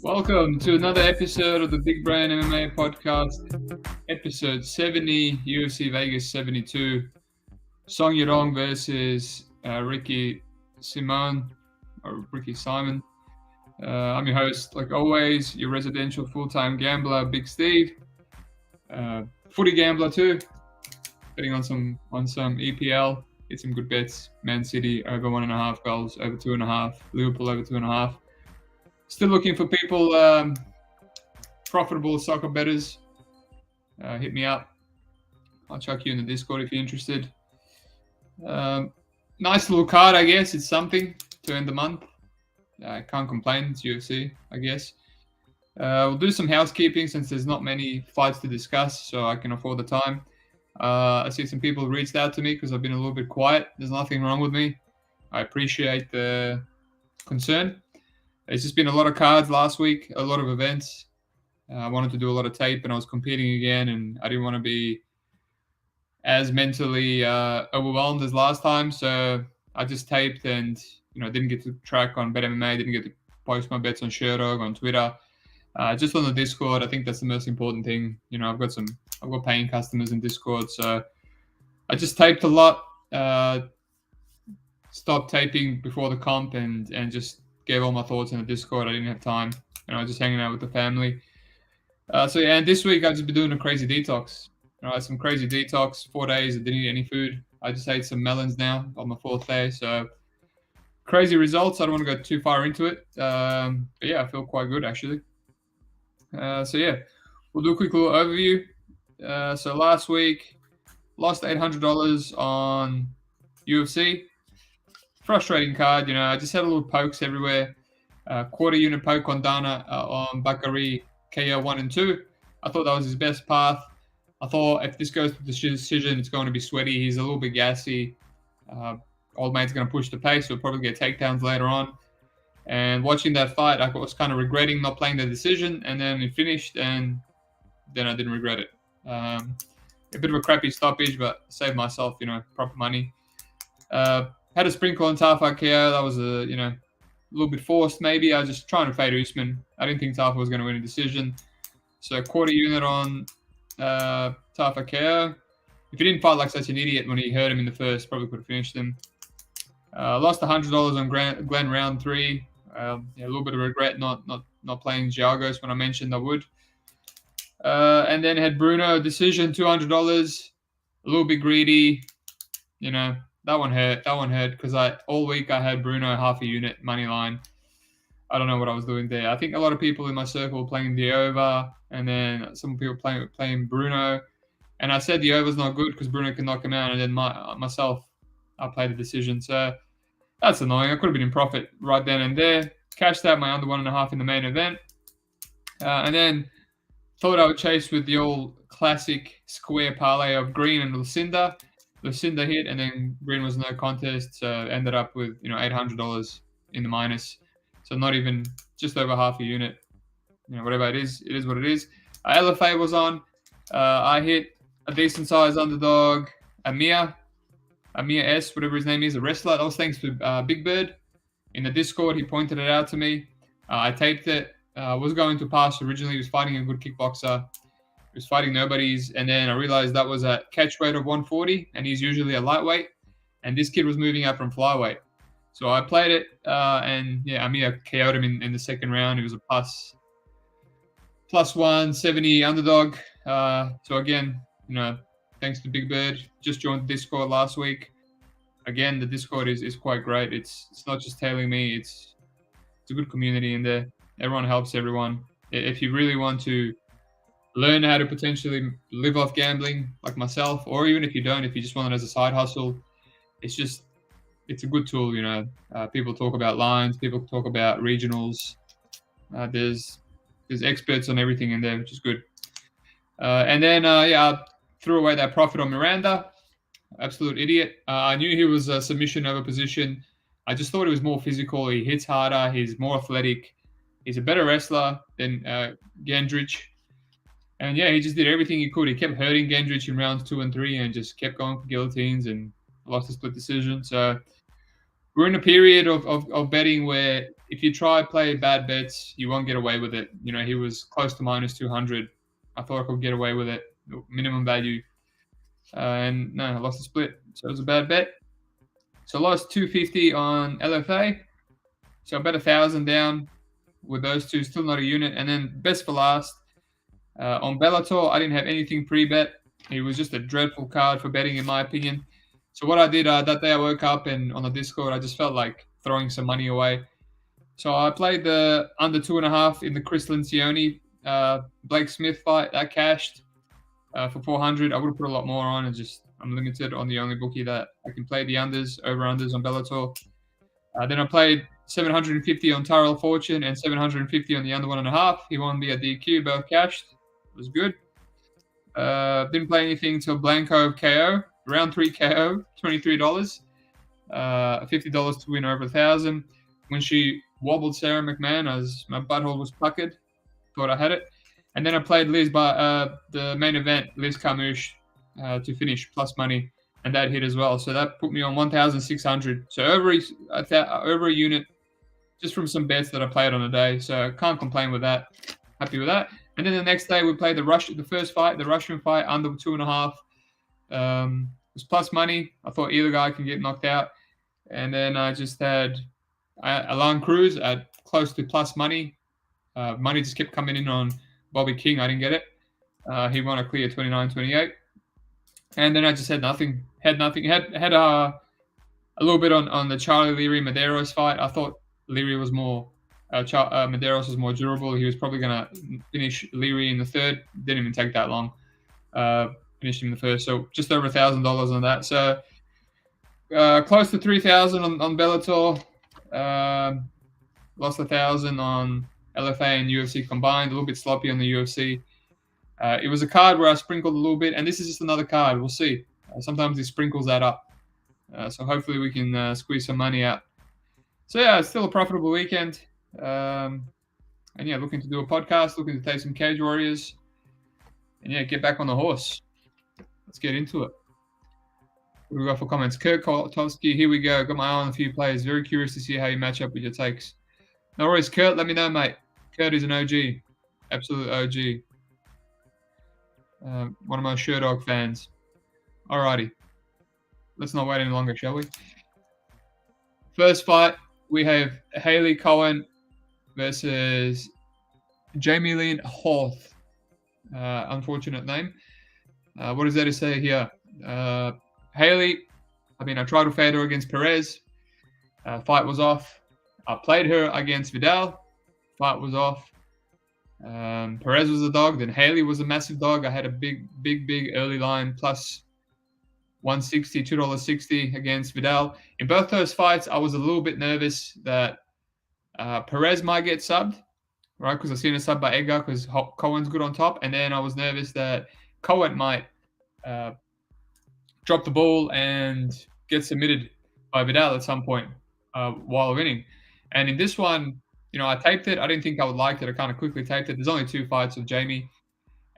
Welcome to another episode of the Big Brain MMA podcast, episode 70, UFC Vegas 72. Yadong versus Simón. I'm your host, like always, your residential full-time gambler, BigSteve. Footy gambler too, betting on some EPL. Hit some good bets. Man City over 1.5 goals, over 2.5. Liverpool over 2.5. Still looking for people, profitable soccer bettors. Hit me up. I'll chuck you in the Discord if you're interested. Nice little card, I guess. It's something to end the month. Can't complain. It's UFC, I guess. We'll do some housekeeping since there's not many fights to discuss, so I can afford the time. I see some people reached out to me because I've been a little bit quiet. There's nothing wrong with me. I appreciate the concern. It's just been a lot of cards last week, a lot of events. I wanted to do a lot of tape, and I was competing again, and I didn't want to be as mentally overwhelmed as last time. So I just taped and, didn't get to track on BetMMA, didn't get to post my bets on Sherdog, on Twitter. Just on the Discord, I think that's the most important thing. I've got paying customers in Discord, so I just taped a lot. Stopped taping before the comp and just gave all my thoughts in the Discord. I didn't have time. I was just hanging out with the family. And this week I've just been doing a crazy detox. Some crazy detox, 4 days. I didn't eat any food. I just ate some melons now on my 4th day. So crazy results. I don't want to go too far into it. But yeah, I feel quite good actually. We'll do a quick little overview. So last week, lost $800 on UFC. Frustrating card, I just had a little pokes everywhere. Quarter unit poke on Dana on Bakary KO 1 and 2. I thought that was his best path. I thought if this goes to the decision, it's going to be sweaty. He's a little bit gassy. Old mate's going to push the pace. He'll probably get takedowns later on. And watching that fight, I was kind of regretting not playing the decision. And then it finished, and then I didn't regret it. A bit of a crappy stoppage, but saved myself, proper money. Had a sprinkle on Tafa KO. That was a little bit forced maybe. I was just trying to fade Usman. I didn't think Tafa was going to win a decision. So quarter unit on Tafa KO. If he didn't fight like such an idiot when he hurt him in the first, probably could have finished him. Lost $100 on Glenn round 3. A little bit of regret not playing Giagos when I mentioned I would. And then had Bruno decision, $200. A little bit greedy. That one hurt. Because all week I had Bruno half a unit money line. I don't know what I was doing there. I think a lot of people in my circle were playing the over, and then some people playing Bruno. And I said the over's not good because Bruno can knock him out, and then myself, I played the decision. So that's annoying. I could have been in profit right then and there. Cashed out my under 1.5 in the main event. And then thought I would chase with the old classic square parlay of Green and Lucinda. Lucinda hit, and then Green was no contest, so ended up with $800 in the minus. So not even just over half a unit. Whatever it is what it is. LFA was on. I hit a decent sized underdog, Amir S, whatever his name is, a wrestler. That was thanks to Big Bird in the Discord. He pointed it out to me. I taped it. Was going to pass originally. He was fighting a good kickboxer. He was fighting nobodies, and then I realized that was a catch weight of 140, and he's usually a lightweight, and this kid was moving up from flyweight. So I played it, and Amir KO'd him in the second round. It was a plus 170 underdog. So again, thanks to Big Bird. Just joined the Discord last week. Again, the Discord is quite great. It's not just tailing me. It's a good community in there. Everyone helps everyone. If you really want to learn how to potentially live off gambling like myself, or even if you don't, if you just want it as a side hustle, it's a good tool. People talk about lines, people talk about regionals. There's experts on everything in there, which is good. And then I threw away that profit on Miranda. Absolute idiot. I knew he was a submission over position. I just thought he was more physical. He hits harder. He's more athletic. He's a better wrestler than Gendrich. And yeah, he just did everything he could. He kept hurting Gendrich in rounds 2 and 3 and just kept going for guillotines and lost a split decision. So we're in a period of betting where if you try play bad bets, you won't get away with it. You know, he was close to minus 200. I thought I could get away with it, minimum value. And no, I lost the split. So it was a bad bet. So I lost 250 on LFA. So I bet 1,000 down with those two, still not a unit. And then best for last, on Bellator, I didn't have anything pre-bet. It was just a dreadful card for betting, in my opinion. So what I did that day, I woke up and on the Discord, I just felt like throwing some money away. So I played the under 2.5 in the Chris Lencioni Blake Smith fight. That cashed for 400. I would have put a lot more on, and just I'm limited on the only bookie that I can play the unders, over-unders on Bellator. Then I played 750 on Tyrell Fortune and 750 on the under 1.5. He won me a DQ, both cashed. It was good. Didn't play anything till Blanco KO, round 3 KO, $23. $50 to win over 1,000. When she wobbled Sarah McMahon, as my butthole was puckered, thought I had it. And then I played Liz by the main event, Liz Carmouche, to finish plus money, and that hit as well. So that put me on 1,600. So over a unit, just from some bets that I played on a day. So can't complain with that. Happy with that. And then the next day we played the first fight, the Russian fight, under 2.5. It was plus money. I thought either guy can get knocked out. And then I just had Alan Cruz at close to plus money. Money just kept coming in on Bobby King. I didn't get it. He won a clear 29-28. And then I just had nothing. Had a little bit on the Charlie Leary Medeiros fight. I thought Leary was more Medeiros was more durable. He was probably going to finish Leary in the third. Didn't even take that long. Finished him in the first. So just over $1,000 on that. So close to 3,000 on Bellator. Lost 1,000 on LFA and UFC combined. A little bit sloppy on the UFC. It was a card where I sprinkled a little bit, and this is just another card. We'll see. Sometimes it sprinkles that up. So hopefully we can squeeze some money out. So yeah, it's still a profitable weekend. And yeah, looking to do a podcast, looking to take some Cage Warriors, and yeah, get back on the horse. Let's get into it. What do we got for comments? Kurt Koltovsky, here we go. Got my eye on a few players. Very curious to see how you match up with your takes. No worries, Kurt. Let me know, mate. Kurt is an OG. Absolute OG. One of my Sherdog fans. Alrighty. Let's not wait any longer, shall we? First fight, we have Hailey Cowan versus Jamie Lynn Horth. Unfortunate name. What is there to say here? Hailey, I tried to fade her against Perez. Fight was off. I played her against Vidal. Fight was off. Perez was a dog. Then Hailey was a massive dog. I had a big early line plus 160, $2.60 against Vidal. In both those fights, I was a little bit nervous that Perez might get subbed, right? Because I've seen a sub by Edgar because Cowan's good on top. And then I was nervous that Cowan might drop the ball and get submitted by Vidal at some point while winning. And in this one, I taped it. I didn't think I would like it. I kind of quickly taped it. There's only 2 fights with Jamie.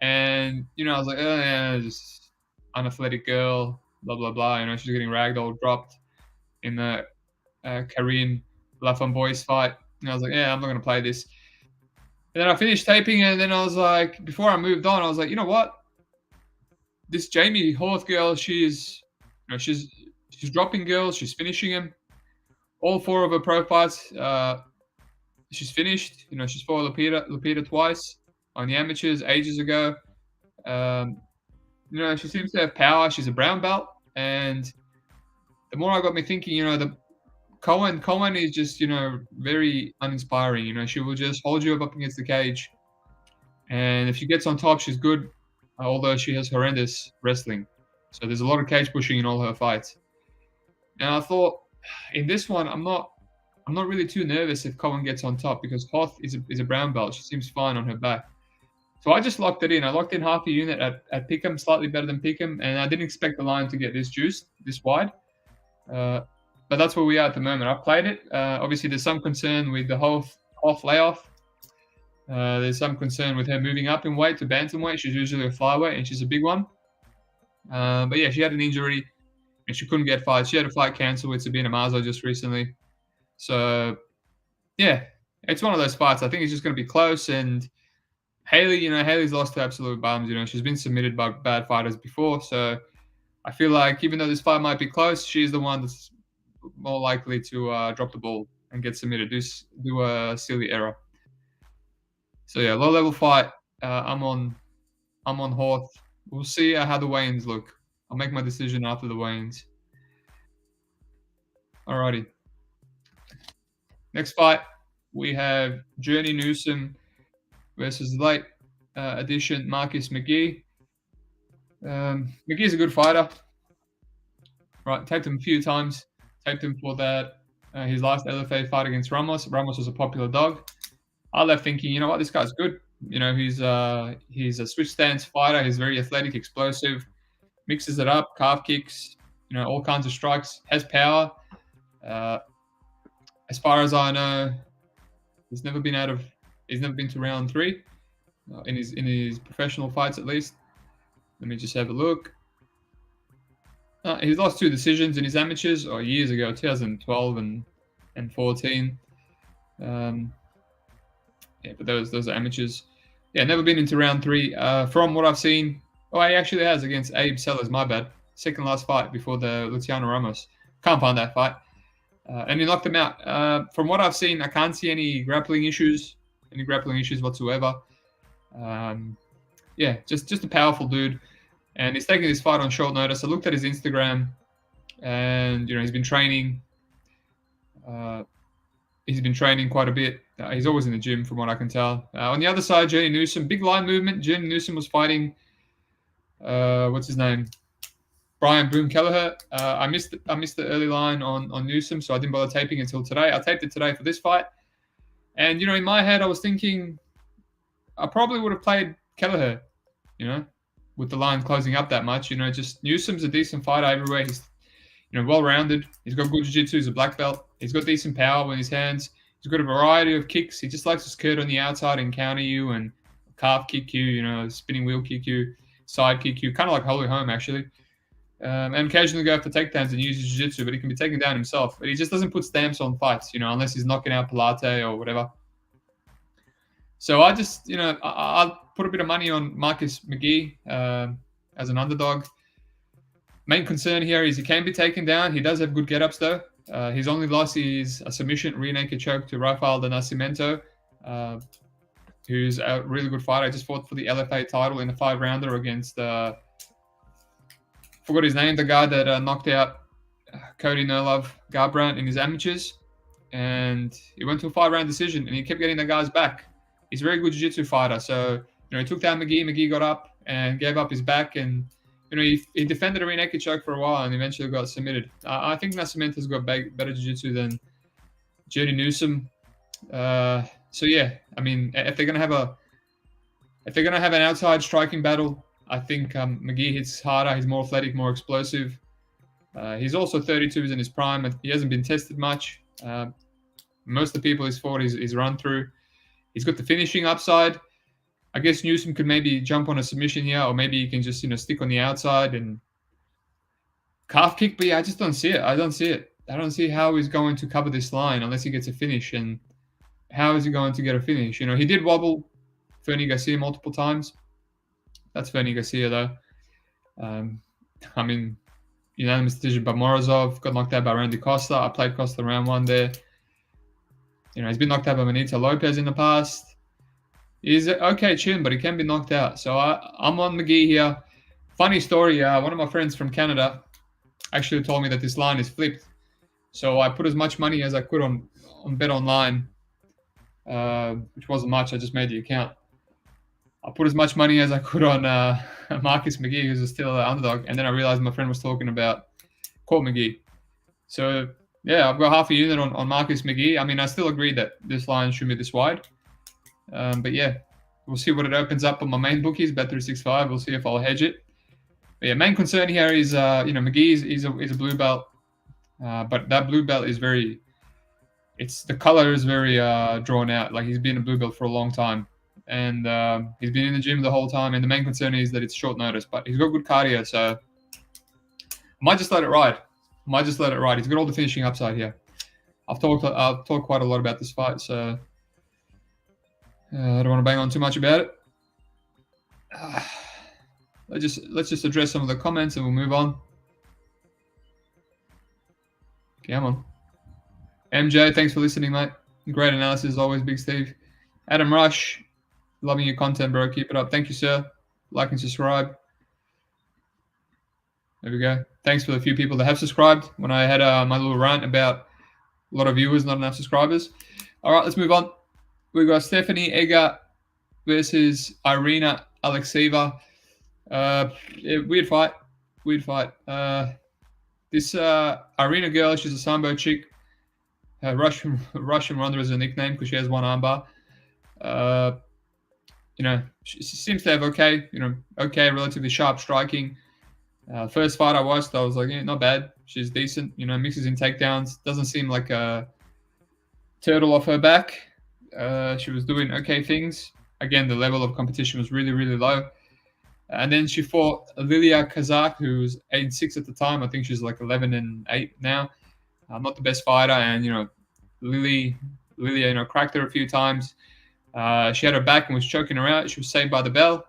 And, I was like, oh, yeah, just unathletic girl, blah, blah, blah. She's getting ragdoll dropped in the Karine Lafamboy's fight. And I was like, yeah, I'm not going to play this. And then I finished taping, and then I was like, before I moved on, I was like, you know what? This Jamie Horth girl, she's dropping girls. She's finishing them. All 4 of her pro fights, she's finished. She's fought Lupita twice on the amateurs ages ago. She seems to have power. She's a brown belt, and the more I got me thinking, the Cowan is just very uninspiring. She will just hold you up against the cage, and if she gets on top, she's good. Although she has horrendous wrestling, so there's a lot of cage pushing in all her fights. And I thought, in this one, I'm not really too nervous if Cowan gets on top because Hoth is a brown belt. She seems fine on her back. So I just locked it in. I locked in half a unit at Pick'em, slightly better than Pick'em, and I didn't expect the line to get this juiced, this wide. But that's where we are at the moment. I've played it. Obviously, there's some concern with the Hoth layoff. There's some concern with her moving up in weight to bantamweight. She's usually a flyweight, and she's a big one. But yeah, she had an injury. and she couldn't get fights. She had a fight cancelled with Sabina Mazo just recently. So, yeah, it's one of those fights. I think it's just going to be close. And Hailey, Hailey's lost to absolute bums. She's been submitted by bad fighters before. So I feel like even though this fight might be close, she's the one that's more likely to drop the ball and get submitted, do a silly error. So yeah, low level fight. I'm on Horth. We'll see how the weigh-ins look. I'll make my decision after the weigh-ins. Alrighty. Next fight, we have Journey Newson versus late edition Marcus McGhee. McGhee's a good fighter. Right, taped him a few times. Taped him for that his last LFA fight against Ramos. Ramos was a popular dog. I left thinking, you know what, this guy's good. He's a switch stance fighter. He's very athletic, explosive, mixes it up, calf kicks, all kinds of strikes, has power. As far as I know, he's never been to round 3 in his professional fights, at least. Let me just have a look. He's lost 2 decisions in his amateurs, or years ago, 2012 and 14. Yeah, but those are amateurs. Yeah, never been into round 3. From what I've seen, he actually has against Abe Sellers. My bad. Second last fight before the Luciano Ramos. Can't find that fight. And he knocked him out. From what I've seen, I can't see any grappling issues whatsoever. Yeah, just a powerful dude. And he's taking this fight on short notice. I looked at his Instagram, and he's been training. He's been training quite a bit. He's always in the gym, from what I can tell. On the other side, Journey Newson, big line movement. Journey Newson was fighting. What's his name? Brian Boom Kelleher. I missed the early line on Newsom, so I didn't bother taping until today. I taped it today for this fight, and in my head I was thinking I probably would have played Kelleher, with the line closing up that much. Just Newsom's a decent fighter everywhere. He's well-rounded. He's got good jiu-jitsu. He's a black belt. He's got decent power in his hands. He's got a variety of kicks. He just likes to skirt on the outside and counter you and calf kick you, spinning wheel kick you, side kick you, kind of like Holy Home, actually. And occasionally go for takedowns and use his jiu-jitsu, but he can be taken down himself. But he just doesn't put stamps on fights, unless he's knocking out Pilate or whatever. So I just, I'll put a bit of money on Marcus McGhee as an underdog. Main concern here is he can be taken down. He does have good get-ups, though. His only loss is a submission rear naked choke to Rafael de Nascimento, who's a really good fighter. I just fought for the LFA title in a 5-rounder against, forgot his name, the guy that knocked out Cody No Love Garbrandt in his amateurs. And he went to a 5-round decision, and he kept getting the guys back. He's a very good jiu-jitsu fighter. So, he took down McGhee. McGhee got up and gave up his back, and he defended a rear naked choke for a while and eventually got submitted. I think Nascimento's got better jiu-jitsu than Journey Newsom. So yeah, I mean, if they're gonna have an outside striking battle, I think McGhee hits harder. He's more athletic, more explosive. He's also 32. He's in his prime. He hasn't been tested much. Most of the people he's fought, he's run through. He's got the finishing upside. I guess Newsom could maybe jump on a submission here, or maybe he can just, stick on the outside and calf kick. But yeah, I just don't see it. I don't see how he's going to cover this line unless he gets a finish. And how is he going to get a finish? He did wobble Fernie Garcia multiple times. That's Fernie Garcia, though. I mean, unanimous decision by Morozov. Got knocked out by Randy Costa. I played Costa round 1 there. He's been knocked out by Benito Lopez in the past. He's okay chin, but he can be knocked out. So I'm on McGhee here. Funny story, one of my friends from Canada actually told me that this line is flipped. So I put as much money as I could on Bet Online, which wasn't much. I just made the account. I put as much money as I could on Marcus McGhee, who's still an underdog. And then I realized my friend was talking about Court McGhee. So, yeah, I've got half a unit on Marcus McGhee. I mean, I still agree that this line should be this wide. But yeah, we'll see what it opens up on my main bookies, Bet365. We'll see if I'll hedge it. But yeah, main concern here is, McGhee is a blue belt. But that blue belt is the color is very drawn out. Like, he's been a blue belt for a long time. And he's been in the gym the whole time. And the main concern is that it's short notice. But he's got good cardio, so Might just let it ride. He's got all the finishing upside here. I've talked quite a lot about this fight, so I don't want to bang on too much about it. Let's just address some of the comments and we'll move on. Come on. MJ, thanks for listening, mate. Great analysis as always, BigSteve. Adam Rush, loving your content, bro. Keep it up. Thank you, sir. Like and subscribe. There we go. Thanks for the few people that have subscribed when I had my little rant about a lot of viewers, not enough subscribers. All right, let's move on. We've got Stephanie Egger versus Irina Alekseeva. Weird fight. This Irina girl, she's a Sambo chick. Russian Ronda is her nickname because she has one armbar. She seems to have okay, relatively sharp striking. First fight I watched, I was like, yeah, not bad. She's decent, mixes in takedowns. Doesn't seem like a turtle off her back. She was doing okay things. Again, the level of competition was really, really low. And then she fought Lilia Kazak, who was 8-6 at the time. I think she's like 11-8 now. Not the best fighter, and Lilia, cracked her a few times. She had her back and was choking her out. She was saved by the bell.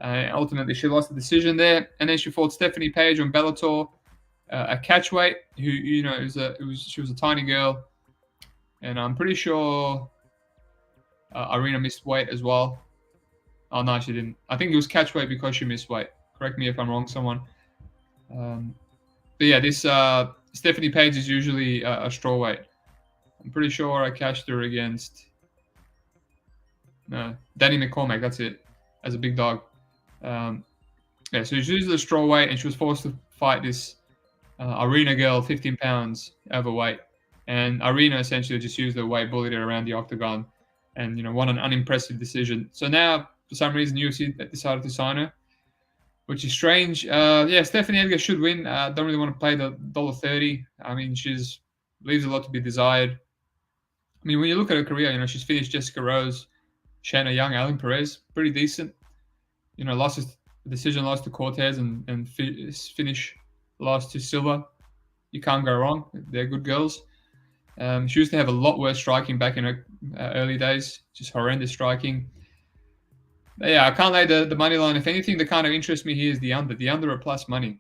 Ultimately, she lost the decision there. And then she fought Stephanie Page on Bellator, a catchweight, who she was a tiny girl, and I'm pretty sure Irina missed weight as well. Oh no, she didn't. I think it was catchweight because she missed weight. Correct me if I'm wrong, someone. But yeah, this Stephanie Page is usually a strawweight. I'm pretty sure I cashed her against Danny McCormack. That's it, as a big dog. So she's usually a strawweight, and she was forced to fight this Irina girl, 15 pounds overweight. And Irina essentially just used her weight, bullied her around the octagon, and won an unimpressive decision. So now, for some reason, UFC decided to sign her, which is strange. Stephanie Edgar should win. Don't really want to play the $1.30. I mean, she's leaves a lot to be desired. I mean, when you look at her career, she's finished Jessica Rose, Shanna Young, Alan Perez, pretty decent. Lost to Cortez and finish lost to Silva. You can't go wrong. They're good girls. She used to have a lot worse striking back in her early days, just horrendous striking. But yeah, I can't lay the money line. If anything, the kind of interest me here is the under. The under at plus money,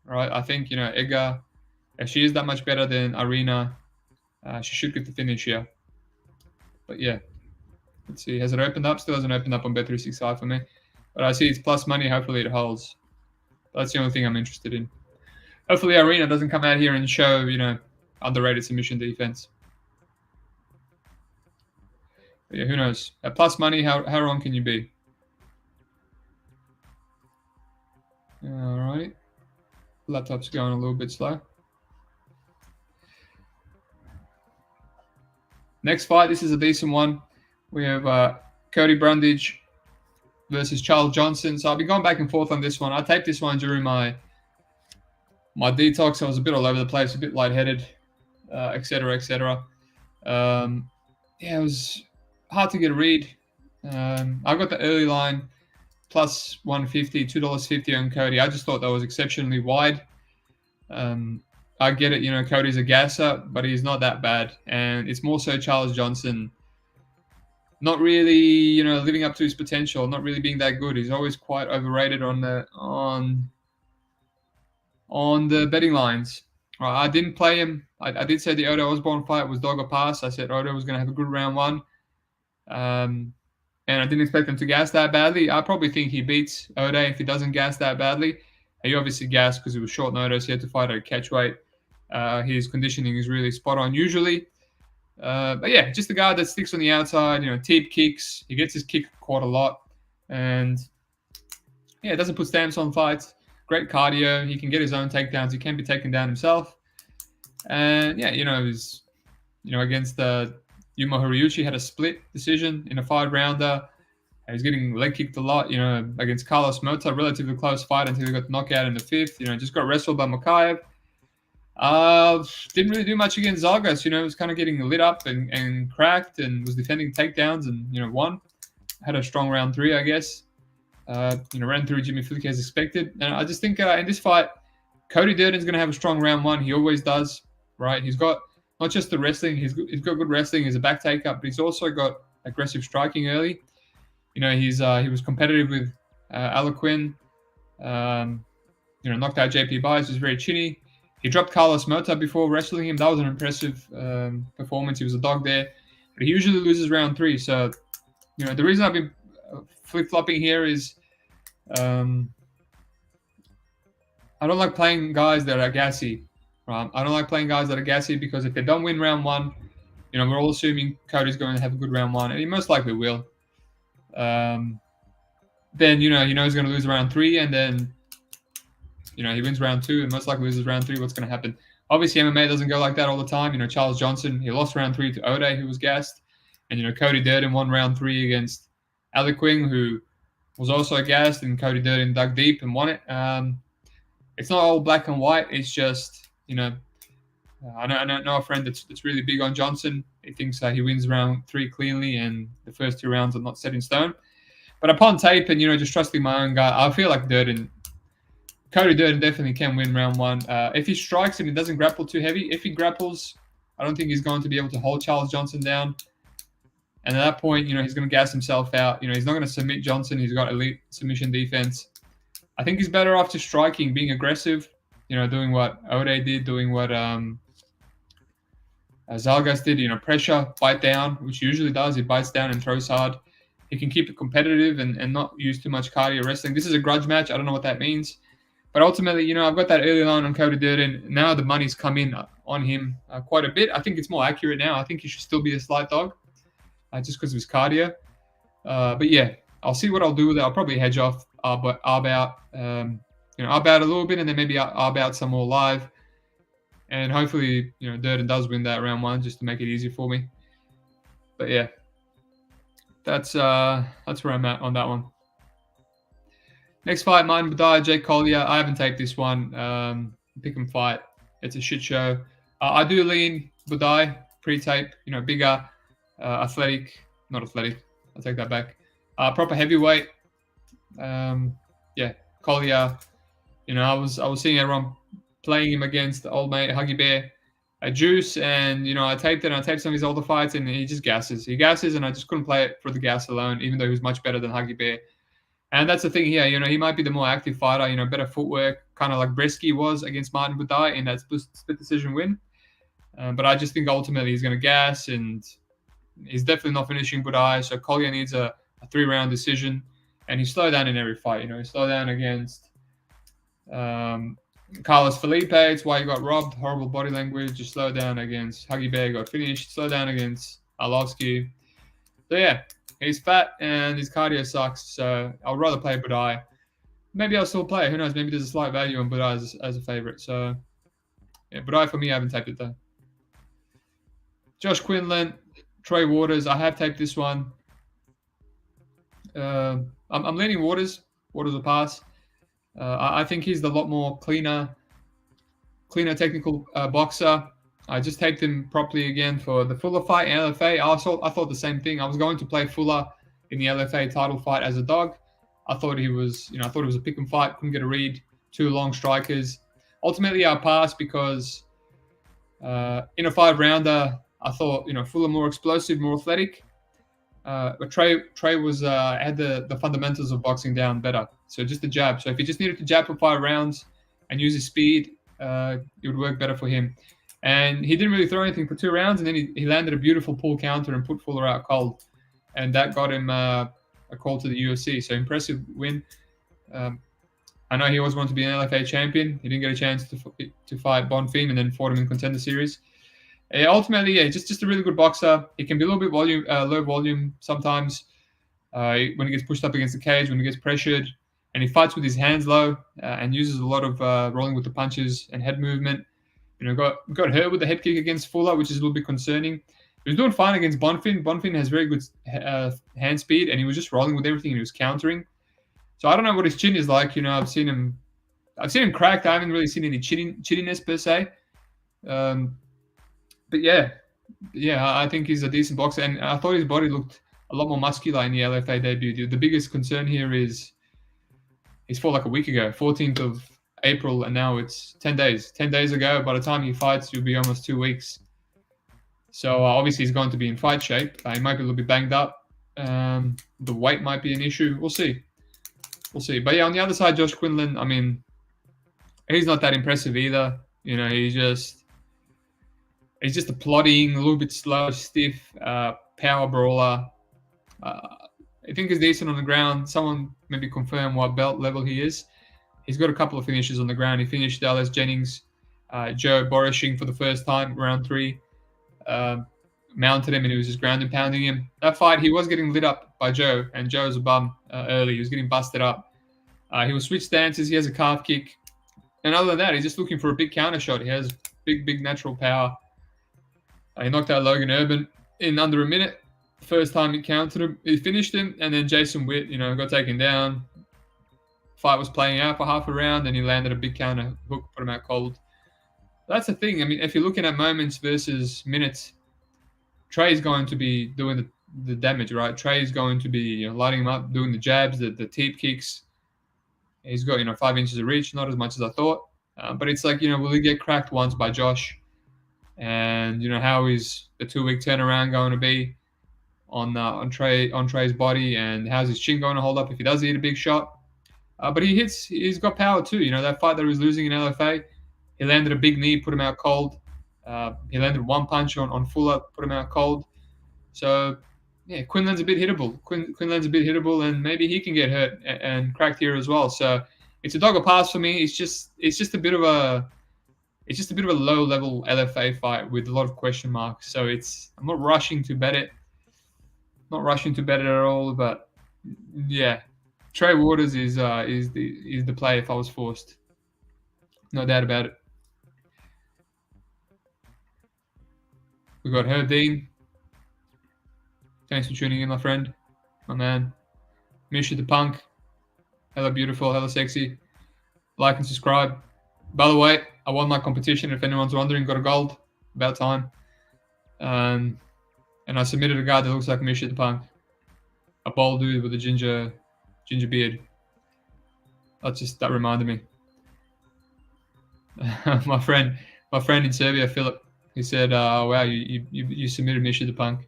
right? I think Edgar, if she is that much better than Irina, she should get the finish here. But yeah, let's see. Has it opened up? Still hasn't opened up on Bet365 for me. But I see it's plus money. Hopefully it holds. That's the only thing I'm interested in. Hopefully Irina doesn't come out here and show, underrated submission defense. But yeah, who knows? At plus money, how wrong can you be? All right. Laptop's going a little bit slow. Next fight, this is a decent one. We have Cody Brundage versus Charles Johnson. So I'll be going back and forth on this one. I taped this one during my detox. I was a bit all over the place, a bit lightheaded, etc., etc. It was hard to get a read. I got the early line plus 150, $2.50 on Cody. I just thought that was exceptionally wide. I get it, Cody's a gasser, but he's not that bad. And it's more so Charles Johnson not really, living up to his potential, not really being that good. He's always quite overrated on the betting lines. I didn't play him. I did say the Otto Osborne fight was dog or pass. I said Otto was going to have a good round one. And I didn't expect him to gas that badly. I probably think he beats O'Day if he doesn't gas that badly. He obviously gassed because it was short notice. He had to fight at a catchweight. His conditioning is really spot on usually. But yeah, just a guy that sticks on the outside, teep kicks. He gets his kick caught a lot. And yeah, doesn't put stamps on fights. Great cardio. He can get his own takedowns. He can be taken down himself. And yeah, he's, against Yuma Horiuchi had a split decision in a 5-rounder. He's getting leg kicked a lot, against Carlos Mota, relatively close fight until he got knocked out in the 5th. Just got wrestled by Michał. Didn't really do much against Zalgas. Was kind of getting lit up and cracked and was defending takedowns and, won. Had a strong round 3, I guess. Ran through Jimmy Flick as expected. And I just think in this fight, Cody Durden's going to have a strong round one. He always does, right? He's got not just the wrestling. He's got good wrestling. He's a back taker, but he's also got aggressive striking early. He was competitive with Alequin. Knocked out JP Byes. Was very chinny. He dropped Carlos Mota before wrestling him. That was an impressive performance. He was a dog there, but he usually loses round 3. So, the reason I've been flip-flopping here is I don't like playing guys that are gassy. Right? I don't like playing guys that are gassy because if they don't win round 1, we're all assuming Cody's going to have a good round 1, and he most likely will. Then he's going to lose round 3, and then he wins round 2 and most likely loses round 3. What's going to happen? Obviously, MMA doesn't go like that all the time. Charles Johnson, he lost round 3 to Ode, who was gassed, and Cody Durden won round 3 against Alequin, who was also gassed, and Cody Durden dug deep and won it. It's not all black and white. It's just I know a friend that's really big on Johnson. He thinks he wins round 3 cleanly, and the first 2 rounds are not set in stone. But upon tape and just trusting my own gut, I feel like Cody Durden definitely can win round 1. If he strikes and he doesn't grapple too heavy, if he grapples, I don't think he's going to be able to hold Charles Johnson down. And at that point, he's going to gas himself out. He's not going to submit Johnson. He's got elite submission defense. I think he's better off just striking, being aggressive, doing what Ode did, doing what Zalgas did, pressure, bite down, which he usually does. He bites down and throws hard. He can keep it competitive and not use too much cardio wrestling. This is a grudge match. I don't know what that means. But ultimately, I've got that early line on Cody Durden. Now the money's come in on him quite a bit. I think it's more accurate now. I think he should still be a slight dog just because of his cardio. But yeah, I'll see what I'll do with it. I'll probably hedge off arb out a little bit, and then maybe arb out some more live. And hopefully, Durden does win that round 1 just to make it easier for me. But yeah, that's where I'm at on that one. Next fight, Martin Buday, Jake Collier. I haven't taped this one. Pick 'em fight. It's a shit show. I do lean Buday pre-tape. Bigger, athletic. Not athletic. I'll take that back. Proper heavyweight. Collier. I was seeing everyone playing him against the old mate Huggy Bear, Juice, and I taped it. And I taped some of his older fights, and he just gasses. He gasses, and I just couldn't play it for the gas alone, even though he was much better than Huggy Bear. And that's the thing here. He might be the more active fighter. Better footwork, kind of like Bresky was against Martin Buday in that split decision win. But I just think ultimately he's going to gas, and he's definitely not finishing Buday. So Collier needs a 3-round decision, and he slowed down in every fight. He slowed down against Carlos Felipe. It's why he got robbed. Horrible body language. Just slowed down against Huggy Bear, got finished. Slowed down against Arlovsky. So yeah, he's fat and his cardio sucks. So I'd rather play Buday. Maybe I'll still play. Who knows? Maybe there's a slight value on Buday as a favorite. So yeah, Buday for me, I haven't taped it though. Josh Quinlan, Trey Waters. I have taped this one. I'm leaning Waters. Waters will pass. I think he's the lot more cleaner technical boxer. I just taped him properly again for the Fuller fight in LFA. I thought the same thing. I was going to play Fuller in the LFA title fight as a dog. I thought it was a pick and fight. Couldn't get a read. 2 long strikers. Ultimately, I passed because in a 5-rounder, I thought Fuller more explosive, more athletic. But Trey was had the fundamentals of boxing down better. So just the jab. So if he just needed to jab for 5 rounds and use his speed, it would work better for him. And he didn't really throw anything for 2 rounds, and then he landed a beautiful pull counter and put Fuller out cold. And that got him a call to the UFC. So impressive win. I know he always wanted to be an LFA champion. He didn't get a chance to fight Bonfim, and then fought him in Contender Series. Ultimately, just a really good boxer. He can be a little bit low volume sometimes when he gets pushed up against the cage, when he gets pressured. And he fights with his hands low and uses a lot of rolling with the punches and head movement. Got hurt with the head kick against Fuller, which is a little bit concerning. He was doing fine against Bonfim. Bonfim has very good hand speed, and he was just rolling with everything, and he was countering. So I don't know what his chin is like. I've seen him cracked. I haven't really seen any chinniness per se. But yeah, I think he's a decent boxer, and I thought his body looked a lot more muscular in the LFA debut. The biggest concern here is he fought like a week ago, 14th of April, and now it's 10 days. 10 days ago, by the time he fights, it'll be almost 2 weeks. So obviously he's going to be in fight shape. He might be a little bit banged up. The weight might be an issue. We'll see. We'll see. But yeah, on the other side, Josh Quinlan, I mean, he's not that impressive either. You know, he's just a plodding, a little bit slow, stiff, power brawler. I think he's decent on the ground. Someone maybe confirm what belt level he is. He's got a couple of finishes on the ground. He finished Dallas Jennings, Joe Borralho for the first time, round 3. Mounted him, and he was just ground and pounding him. That fight, he was getting lit up by Joe, and Joe's a bum early. He was getting busted up. He will switch stances. He has a calf kick. And other than that, he's just looking for a big counter shot. He has big natural power. He knocked out Logan Urban in under a minute. First time he countered him, he finished him, and then Jason Witt, you know, got taken down. Fight was playing out for half a round, and he landed a big counter hook, put him out cold. That's the thing. I mean, if you're looking at moments versus minutes, Trey's going to be doing the damage, right? Trey's going to be lighting him up, doing the jabs, the teep kicks. He's got 5 inches of reach, not as much as I thought. But it's like, will he get cracked once by Josh? And how is the 2-week turnaround going to be on Trey's body, and how's his chin going to hold up if he does hit a big shot? But he's got power too. That fight that he was losing in LFA, he landed a big knee, put him out cold. He landed one punch on Fuller, put him out cold. So yeah, Quinlan's a bit hittable. Quinlan's a bit hittable, and maybe he can get hurt and cracked here as well. So it's a dog or pass for me. It's just a bit of a low level LFA fight with a lot of question marks. So I'm not rushing to bet it. Not rushing to bet it at all. But yeah, Trey Waters is the play if I was forced. No doubt about it. We got Herb Dean. Thanks for tuning in, my friend. My man. Misha the Punk. Hella beautiful, hella sexy. Like and subscribe. By the way, I won my competition. If anyone's wondering, got a gold. About time. And I submitted a guy that looks like Misha the Punk. A bald dude with a ginger beard. That reminded me. my friend in Serbia, Philip, he said, wow, you submitted Misha the Punk.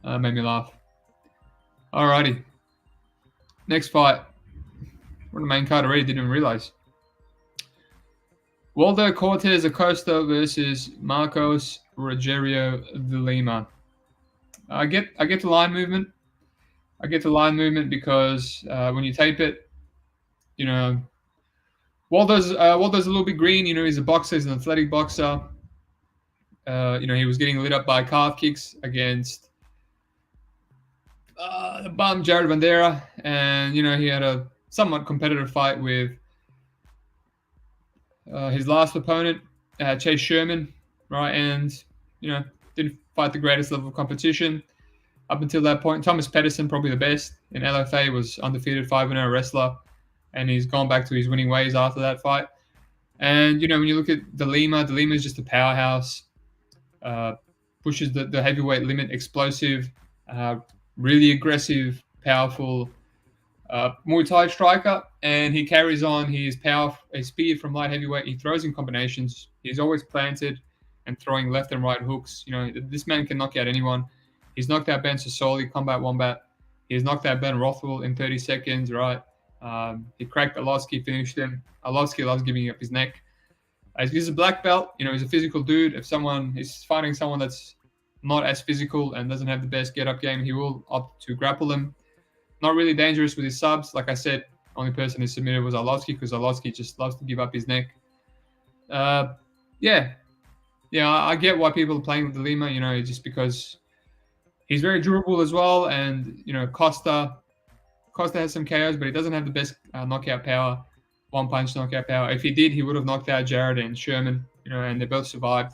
Made me laugh. Alrighty. Next fight. We're on the main card already, didn't even realize. Waldo Cortes-Acosta versus Marcos Rogério de Lima. I get the line movement. I get the line movement because when you tape it, Waldo's a little bit green. He's a boxer. He's an athletic boxer. He was getting lit up by calf kicks against the bum Jared Bandera, and he had a somewhat competitive fight with his last opponent, Chase Sherman, right? And didn't fight the greatest level of competition up until that point. Thomas Pedersen, probably the best in LFA, was undefeated 5-0 wrestler, and he's gone back to his winning ways after that fight. And when you look at De Lima is just a powerhouse. Pushes the heavyweight limit, explosive, really aggressive, powerful Muay Thai striker, and he carries on his power, his speed from light heavyweight. He throws in combinations. He's always planted and throwing left and right hooks. This man can knock out anyone. He's knocked out Ben Sassoli, combat wombat. He's knocked out Ben Rothwell in 30 seconds, right? He cracked Arlovsky, finished him. Arlovsky loves giving up his neck. He's a black belt. He's a physical dude. If someone is fighting someone that's not as physical and doesn't have the best get-up game, he will opt to grapple him. Not really dangerous with his subs. Like I said, only person who submitted was Arlovsky, because Arlovsky just loves to give up his neck. Yeah, I get why people are playing with De Lima, just because he's very durable as well. And, Costa has some KOs, but he doesn't have the best knockout power, one-punch knockout power. If he did, he would have knocked out Jared and Sherman, and they both survived.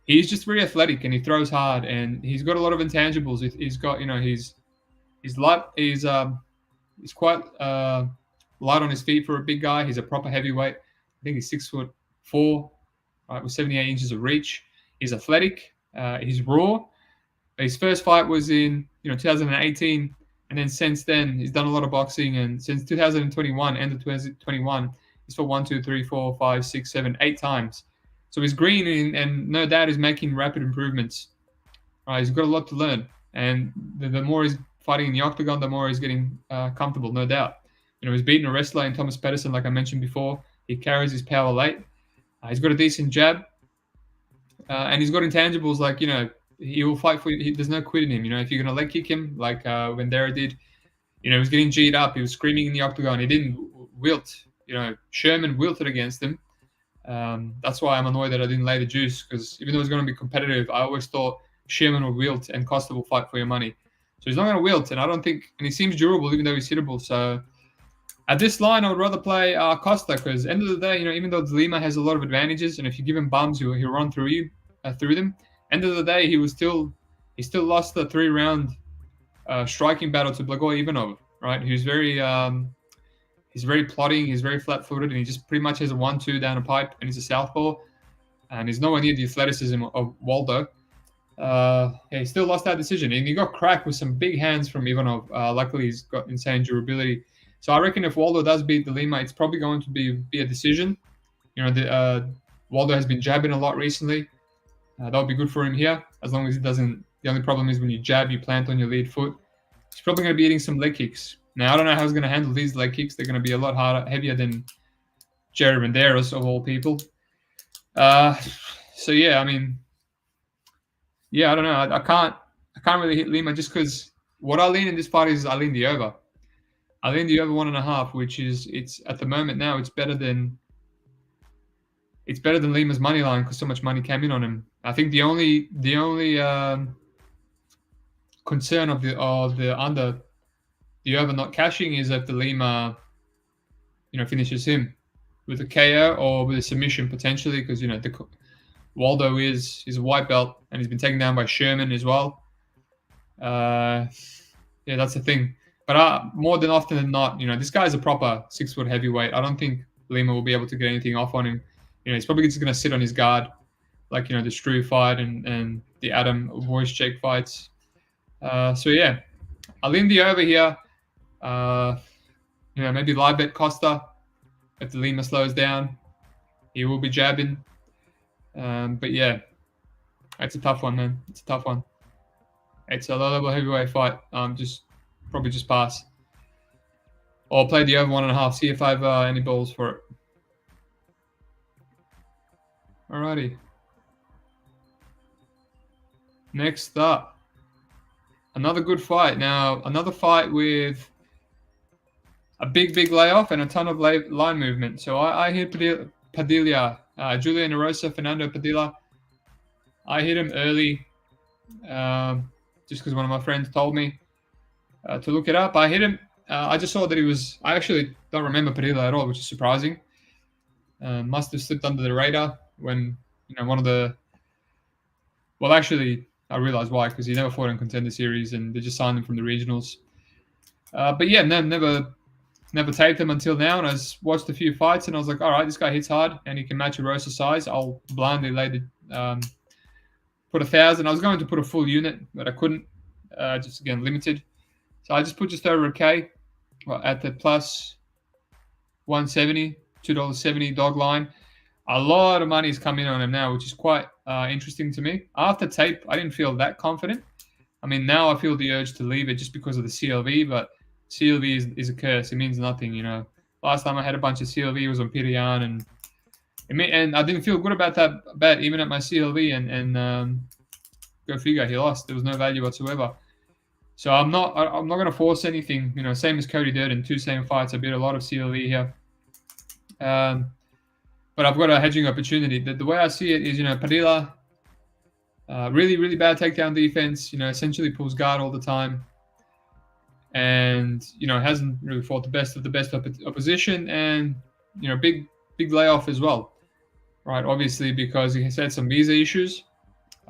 He's just very athletic, and he throws hard, and he's got a lot of intangibles. He's got, he's light. He's quite light on his feet for a big guy. He's a proper heavyweight. I think he's 6'4", right, with 78 inches of reach. He's athletic. He's raw. His first fight was in 2018, and then since then he's done a lot of boxing. And since 2021, end of 2021, He's fought 1, 2, 3, 4, 5, 6, 7, 8 times. So he's green, and no doubt he's making rapid improvements. He's got a lot to learn, and the more he's fighting in the octagon, the more he's getting comfortable, no doubt. He's beaten a wrestler in Thomas Pedersen, like I mentioned before. He carries his power late. He's got a decent jab, and he's got intangibles like, he will fight for you. There's no quit in him. If you're going to leg kick him, like when Dara did, he was getting G'd up. He was screaming in the octagon. He didn't wilt. Sherman wilted against him. That's why I'm annoyed that I didn't lay the juice, because even though it's going to be competitive, I always thought Sherman would wilt and Costa will fight for your money. So he's not going to wilt, and I don't think, and he seems durable even though he's hittable. So at this line, I would rather play Costa, because end of the day, even though Lima has a lot of advantages, and if you give him bums, he'll run through them. End of the day, he still lost the 3-round striking battle to Blagoy Ivanov, right? He's very plodding, he's very flat-footed, and he just pretty much has a 1-2 down a pipe, and he's a southpaw, and he's nowhere near the athleticism of Waldo. He still lost that decision, and he got cracked with some big hands from Ivanov. Luckily, he's got insane durability. So I reckon if Waldo does beat the Lima, it's probably going to be a decision. Waldo has been jabbing a lot recently. That would be good for him here, as long as he doesn't. The only problem is when you jab, you plant on your lead foot. He's probably going to be eating some leg kicks. Now, I don't know how he's going to handle these leg kicks. They're going to be a lot heavier than Jerry Banderas, of all people. So yeah, I don't know. I can't really hit Lima, just because what I lean in this fight is I lean the over. I lean the over 1.5, which is, it's at the moment now, it's better than Lima's money line, because so much money came in on him. I think the only concern of the over not cashing is if the Lima, finishes him with a KO or with a submission potentially, because Waldo is a white belt and he's been taken down by Sherman as well. That's the thing. But more than often than not, this guy's a proper 6-foot heavyweight. I don't think Lima will be able to get anything off on him. He's probably just going to sit on his guard, like, the Struve fight and the Adam Wojciech fights. So yeah, I'll lean the over here. Maybe live bet Costa if the Lima slows down. He will be jabbing. But yeah, it's a tough one, man. It's a tough one. It's a low-level heavyweight fight. Probably just pass. Or play the over 1.5. See if I have any balls for it. Alrighty. Next up, another good fight. Now, another fight with a big layoff and a ton of line movement. So I hit Padilla, Julian Erosa, Fernando Padilla. I hit him early, just because one of my friends told me to look it up. I hit him. I just saw that he was. I actually don't remember Padilla at all, which is surprising. Must have slipped under the radar when one of the. Well, actually, I realized why, because he never fought in Contender Series, and they just signed him from the regionals. But yeah, never taped him until now, and I watched a few fights, and I was like, all right, this guy hits hard, and he can match Erosa's size. I'll blindly put 1,000. I was going to put a full unit, but I couldn't. Just again limited, so I just put just over $1,000 at the plus 170, $2.70 dog line. A lot of money's coming on him now, which is quite interesting to me. After tape, I didn't feel that confident. Now I feel the urge to leave it just because of the CLV, but CLV is a curse. It means nothing, Last time I had a bunch of CLV, it was on Pirian, and I didn't feel good about that bet, even at my CLV, and go figure, he lost. There was no value whatsoever. So I'm not going to force anything, same as Cody Durden, 2 same fights. I beat a lot of CLV here. But I've got a hedging opportunity. The way I see it is, Padilla, really bad takedown defense, essentially pulls guard all the time. And, hasn't really fought the best of the best opposition, and, big layoff as well, right? Obviously, because he has had some visa issues.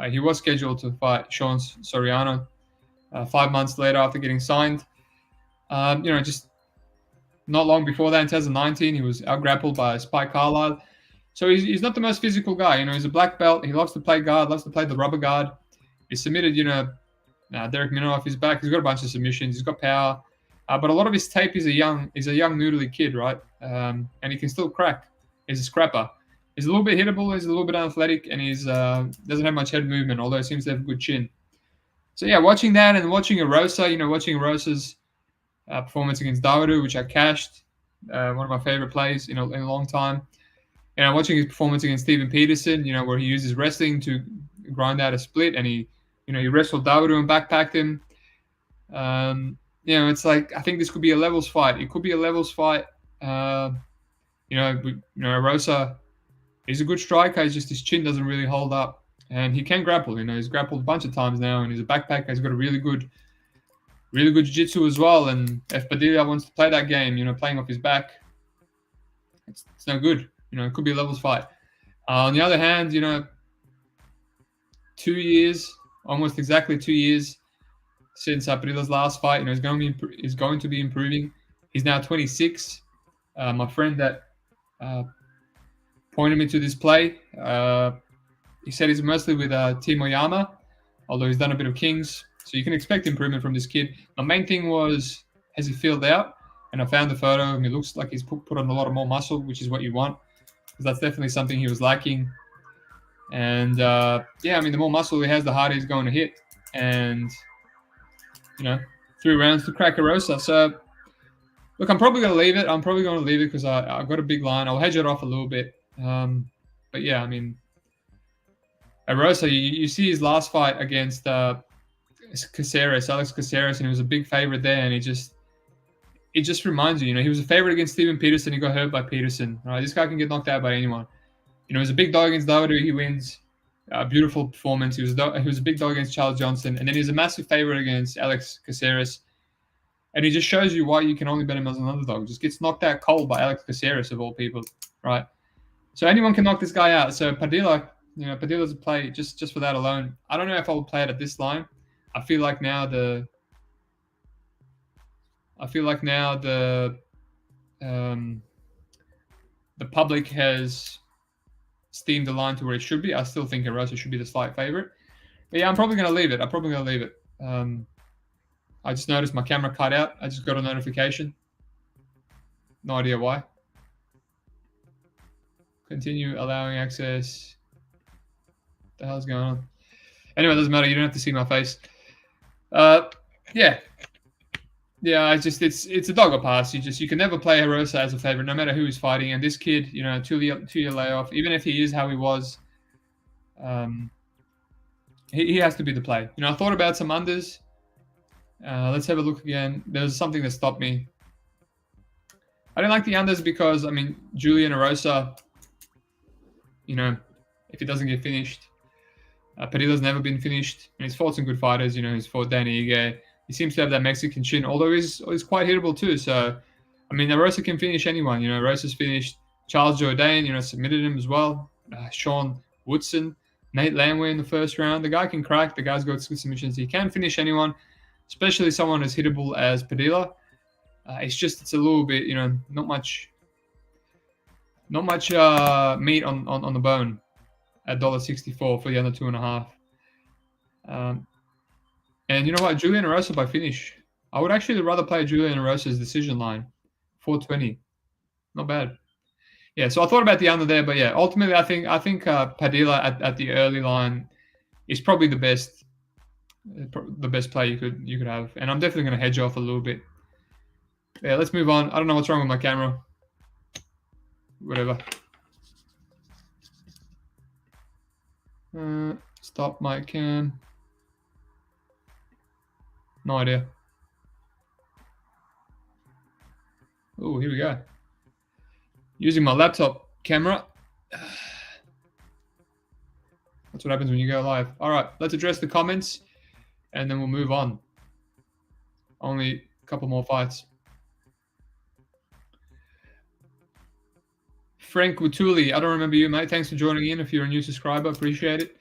He was scheduled to fight Sean Soriano 5 months later after getting signed. Just not long before that, in 2019, he was out-grappled by Spike Carlisle. So he's not the most physical guy. He's a black belt. He loves to play guard, loves to play the rubber guard. He submitted, Derek Minnow off his back. He's got a bunch of submissions. He's got power. But a lot of his tape is a young noodly kid, right? And he can still crack. He's a scrapper. He's a little bit hittable. He's a little bit unathletic, and he's doesn't have much head movement, although he seems to have a good chin. So yeah, watching that and watching Erosa, watching Erosa's performance against Dawodu, which I cashed, one of my favorite plays in a long time. And watching his performance against Steven Peterson, where he uses wrestling to grind out a split, and he wrestled Dawodu and backpacked him. It's like, I think this could be a levels fight. It could be a levels fight. Erosa, he's a good striker. It's just his chin doesn't really hold up, and he can grapple. He's grappled a bunch of times now, and he's a backpacker. He's got a really good jiu-jitsu as well. And if Padilla wants to play that game, playing off his back, it's no good. It could be a levels fight. On the other hand, 2 years, almost exactly 2 years since Padilla's last fight, he's going to be improving. He's now 26. My friend that pointed me to this play, he said he's mostly with Team Oyama, although he's done a bit of Kings. So you can expect improvement from this kid. My main thing was, has he filled out? And I found the photo, and it looks like he's put on a lot of more muscle, which is what you want, because that's definitely something he was lacking. And the more muscle he has, the harder he's going to hit. And 3 rounds to crack Erosa. So look, I'm probably going to leave it. Because I've got a big line. I'll hedge it off a little bit. But yeah, Erosa, you see his last fight against Alex Caceres, and he was a big favorite there, and it just reminds you, he was a favorite against Steven Peterson. He got hurt by Peterson. Right, this guy can get knocked out by anyone. He was a big dog against Dawodu. He wins. Beautiful performance. He was a big dog against Charles Johnson, and then he's a massive favorite against Alex Caceres. And he just shows you why you can only bet him as an underdog. Just gets knocked out cold by Alex Caceres, of all people, right? So anyone can knock this guy out. So Padilla, Padilla's a play just for that alone. I don't know if I would play it at this line. I feel like now the public has steamed the line to where it should be. I still think Erosa should be the slight favorite. But yeah, I'm probably going to leave it. I just noticed my camera cut out. I just got a notification. No idea why. Continue allowing access. What the hell's going on? Anyway, it doesn't matter. You don't have to see my face. Yeah, it's a dog or pass. You can never play Erosa as a favorite, no matter who he's fighting. And this kid, 2-year layoff, even if he is how he was, he has to be the play. I thought about some unders. Let's have a look again. There's something that stopped me. I didn't like the unders because Julian Erosa, if it doesn't get finished, Padilla's never been finished. He's fought some good fighters. He's fought Danny Ige. He seems to have that Mexican chin, although he's quite hittable too. So, Erosa can finish anyone. Erosa's finished Charles Jourdain, submitted him as well. Sean Woodson, Nate Landwehr in the first round. The guy can crack. The guy's got good submissions. He can finish anyone, especially someone as hittable as Padilla. It's a little bit, not much meat on the bone at $1.64 for the under 2.5. And you know what? Julian Erosa by finish. I would actually rather play Julian Erosa's decision line, 420. Not bad. Yeah, so I thought about the under there, but yeah, ultimately I think Padilla at the early line is probably the best play you could have, and I'm definitely going to hedge off a little bit. Yeah, let's move on. I don't know what's wrong with my camera. Whatever. Stop my cam. No idea. Oh, here we go. Using my laptop camera. That's what happens when you go live. All right, let's address the comments, and then we'll move on. Only a couple more fights. Frank Wutuli, I don't remember you, mate. Thanks for joining in. If you're a new subscriber, appreciate it.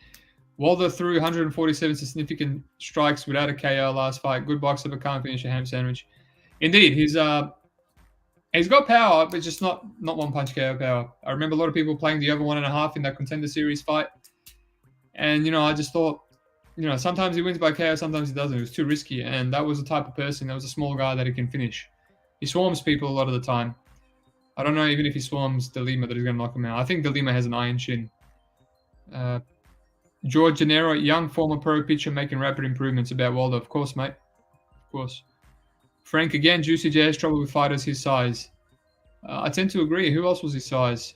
Waldo threw 147 significant strikes without a KO last fight. Good boxer, but can't finish a ham sandwich. Indeed, he's got power, but just not one punch KO power. I remember a lot of people playing the over 1.5 in that Contender Series fight, and I just thought sometimes he wins by KO, sometimes he doesn't. It was too risky, and that was the type of person. That was a small guy that he can finish. He swarms people a lot of the time. I don't know even if he swarms the Lima that he's going to knock him out. I think the Lima has an iron chin. George Gennaro, young former pro pitcher making rapid improvements. About Waldo, of course, mate. Of course. Frank again, Juicy J has trouble with fighters his size. I tend to agree. Who else was his size?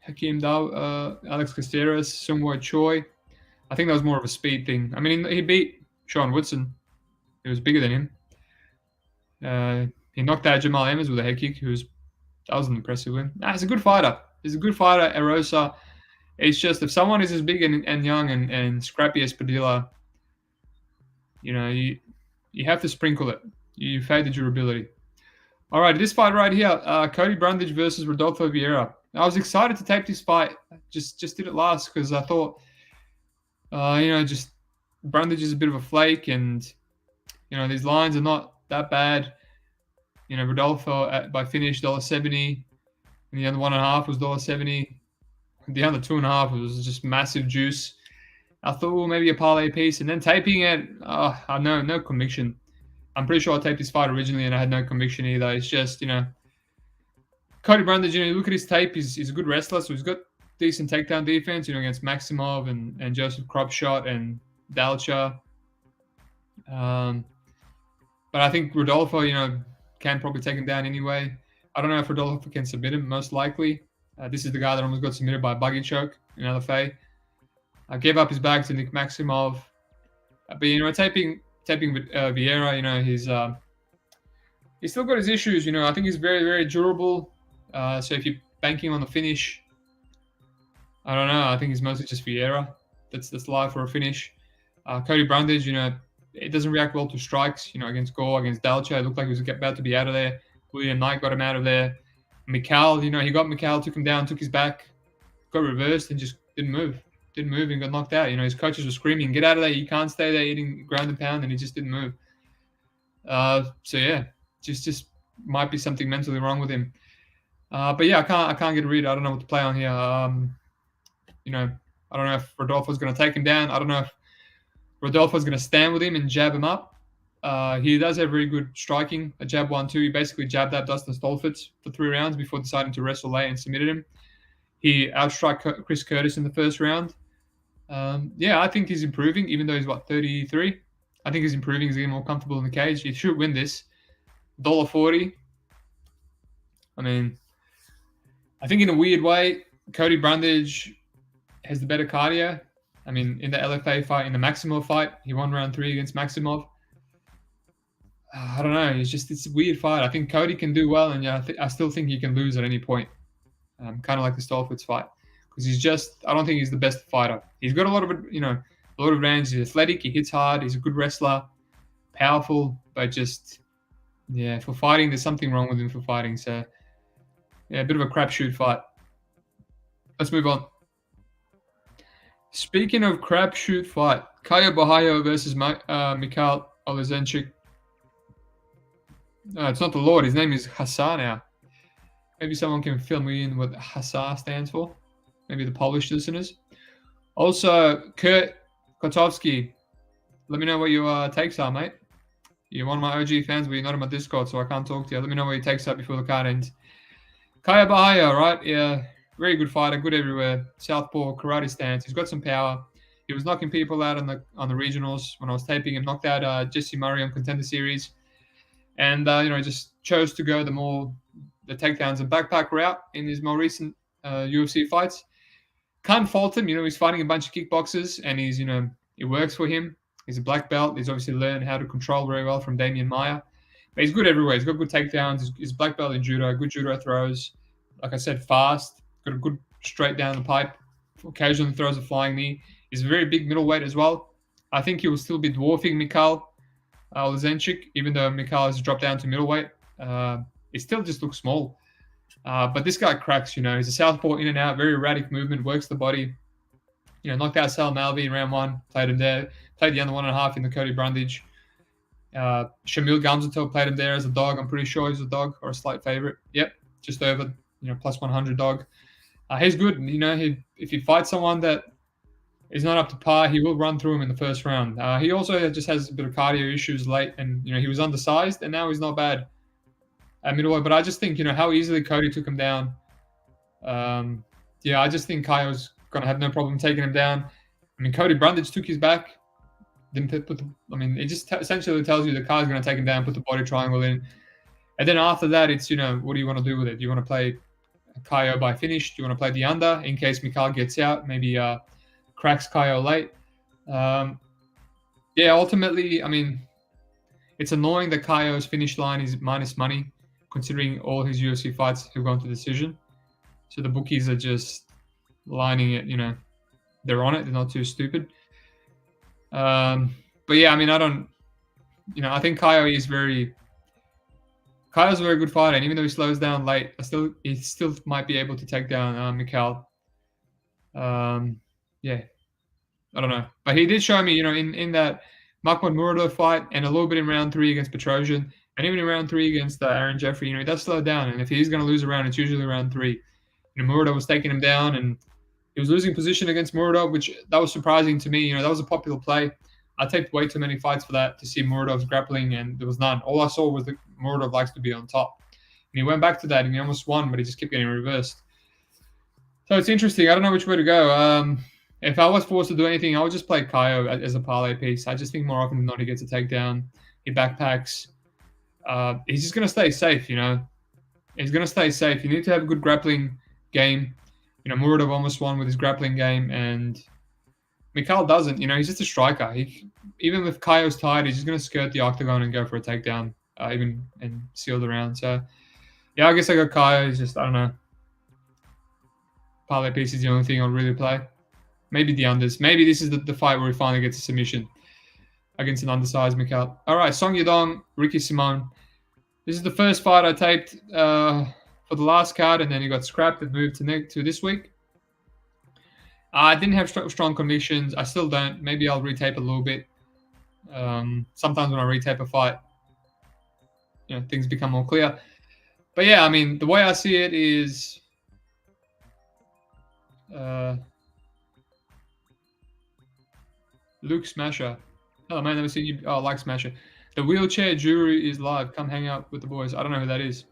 Hakeem Daw, Alex Casteras, Sungwoo Choi. I think that was more of a speed thing. I mean, he beat Sean Woodson. He was bigger than him. He knocked out Jamal Emmers with a head kick. That was an impressive win. He's a good fighter. He's a good fighter, Erosa. It's just if someone is as big and young and scrappy as Padilla, you have to sprinkle it. You fade the durability. All right, this fight right here, Cody Brundage versus Rodolfo Vieira. I was excited to tape this fight. Just did it last because I thought, just Brundage is a bit of a flake, and these lines are not that bad. Rodolfo by finish $1.70, and the other 1.5 was $1.70. The other 2.5 was just massive juice. I thought, well, maybe a parlay piece, and then taping it, no conviction. I'm pretty sure I taped this fight originally, and I had no conviction either. It's just, Cody Brundage, you look at his tape, he's a good wrestler, so he's got decent takedown defense, against Maximov and Joseph Kropshot and Dalcha. But I think Rodolfo, can probably take him down anyway. I don't know if Rodolfo can submit him, most likely. This is the guy that almost got submitted by a buggy choke in LFA. Gave up his bag to Nick Maximov. But, taping with Vieira, he's still got his issues. I think he's very, very durable. So if you're banking on the finish, I don't know. I think he's mostly just Vieira. That's live for a finish. Cody Brundage, it doesn't react well to strikes, against Gore, against Dalcha. It looked like he was about to be out of there. William Knight got him out of there. Michał, he got Michał, took him down, took his back, got reversed, and just didn't move. Didn't move and got knocked out. His coaches were screaming, get out of there, you can't stay there eating ground and pound, and he just didn't move. So yeah, just might be something mentally wrong with him. But yeah, I can't get a read. I don't know what to play on here. I don't know if Rodolfo's going to take him down. I don't know if Rodolfo's going to stand with him and jab him up. He does have very good striking. A jab 1-2. He basically jabbed out Dustin Stolfitz for 3 rounds before deciding to wrestle late and submitted him. He outstruck Chris Curtis in the first round. I think he's improving, even though he's 33. I think he's improving. He's getting more comfortable in the cage. He should win this. $1.40. I mean, I think in a weird way, Cody Brundage has the better cardio. I mean, in the LFA fight, in the Maximov fight, he won round 3 against Maximov. I don't know. It's a weird fight. I think Cody can do well, and I still think he can lose at any point. Kind of like the Stolfitz fight, because I don't think he's the best fighter. He's got a lot of advantages. He's athletic. He hits hard. He's a good wrestler, powerful, but for fighting, there's something wrong with him for fighting. So, a bit of a crapshoot fight. Let's move on. Speaking of crapshoot fight, Caio Borralho versus Michał Oleksiejczuk. No, it's not the Lord. His name is Hassar now. Maybe someone can fill me in what Hassar stands for. Maybe the Polish listeners. Also, Kurt Kotowski. Let me know what your takes are, mate. You're one of my OG fans, but you're not in my Discord, so I can't talk to you. Let me know what your takes are before the card ends. Caio Borralho, right? Yeah, very good fighter, good everywhere. Southpaw, karate stance. He's got some power. He was knocking people out on the regionals when I was taping him. Knocked out Jesse Murray on Contender Series. And, just chose to go the takedowns and backpack route in his more recent UFC fights. Can't fault him. He's fighting a bunch of kickboxers, and it works for him. He's a black belt. He's obviously learned how to control very well from Damian Maia. But he's good everywhere. He's got good takedowns. He's black belt in judo, good judo throws. Like I said, fast. Got a good straight down the pipe. Occasionally throws a flying knee. He's a very big middleweight as well. I think he will still be dwarfing Michał Oleksiejczuk, even though Michał has dropped down to middleweight. He still just looks small. But this guy cracks, He's a southpaw in and out, very erratic movement, works the body. Knocked out Sal Malvi in round 1, played him there. Played the under 1.5 in the Cody Brundage. Shamil Gamzatov played him there as a dog. I'm pretty sure he's a dog or a slight favorite. Yep, just over, plus 100 dog. He's good. If you fight someone that is not up to par. He will run through him in the first round. He also just has a bit of cardio issues late, and he was undersized, and now he's not bad at middleweight. But I just think how easily Cody took him down. I just think Caio's gonna have no problem taking him down. I mean, Cody Brundage took his back. Didn't put it just essentially tells you that Caio's gonna take him down, put the body triangle in, and then after that, it's what do you want to do with it? Do you want to play Caio by finish? Do you want to play the under in case Michał gets out? Maybe cracks Caio late. Ultimately, it's annoying that Caio's finish line is minus money, considering all his UFC fights have gone to decision. So the bookies are just lining it, they're on it. They're not too stupid. I don't, I think Caio's a very good fighter, and even though he slows down late, he still might be able to take down Michał. I don't know. But he did show me, in that Makhmudmuradov fight and a little bit in round 3 against Petrosian, and even in round 3 against Aaron Jeffrey, he does slow down. And if he's going to lose a round, it's usually round 3. Muradov was taking him down, and he was losing position against Muradov, that was surprising to me. That was a popular play. I taped way too many fights for that to see Muradov's grappling, and there was none. All I saw was that Muradov likes to be on top. And he went back to that, and he almost won, but he just kept getting reversed. So it's interesting. I don't know which way to go. If I was forced to do anything, I would just play Caio as a parlay piece. I just think more often than not he gets a takedown. He backpacks. He's just going to stay safe, He's going to stay safe. You need to have a good grappling game. Muradov almost won with his grappling game, and Michał doesn't. He's just a striker. Even with Caio's tired, he's just going to skirt the octagon and go for a takedown, and seal the round. So, I guess I got Caio. He's just, I don't know. Parlay piece is the only thing I'll really play. Maybe the unders. Maybe this is the fight where he finally gets a submission against an undersized Michał. All right, Song Yadong, Ricky Simón. This is the first fight I taped for the last card, and then he got scrapped and moved to this week. I didn't have strong convictions. I still don't. Maybe I'll retape a little bit. Sometimes when I retape a fight, things become more clear. But the way I see it is Luke Smasher. Oh man, never seen you. Oh, I like Smasher. The wheelchair jury is live. Come hang out with the boys. I don't know who that is.